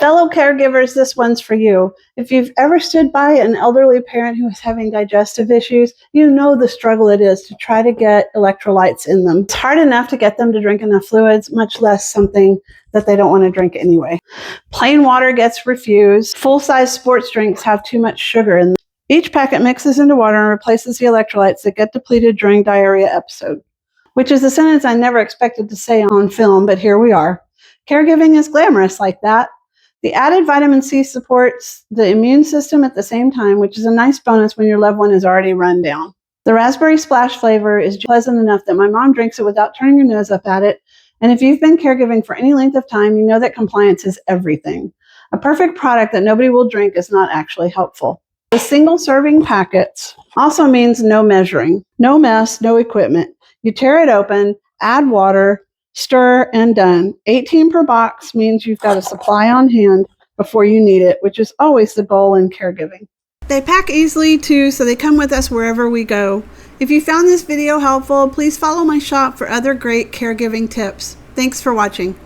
Fellow caregivers, this one's for you. If you've ever stood by an elderly parent who is having digestive issues, you know the struggle it is to try to get electrolytes in them. It's hard enough to get them to drink enough fluids, much less something that they don't want to drink anyway. Plain water gets refused. Full-size sports drinks have too much sugar in them. Each packet mixes into water and replaces the electrolytes that get depleted during diarrhea episode, which is a sentence I never expected to say on film, but here we are. Caregiving is glamorous like that. The added vitamin C supports the immune system at the same time, which is a nice bonus when your loved one is already run down. The raspberry splash flavor is pleasant enough that my mom drinks it without turning her nose up at it. And if you've been caregiving for any length of time, you know that compliance is everything. A perfect product that nobody will drink is not actually helpful. The single serving packets also means no measuring, no mess, no equipment. You tear it open, add water, stir, and done. 18 per box means you've got a supply on hand before you need it, which is always the goal in caregiving. They pack easily too, so they come with us wherever we go. If you found this video helpful, please follow my shop for other great caregiving tips. Thanks for watching.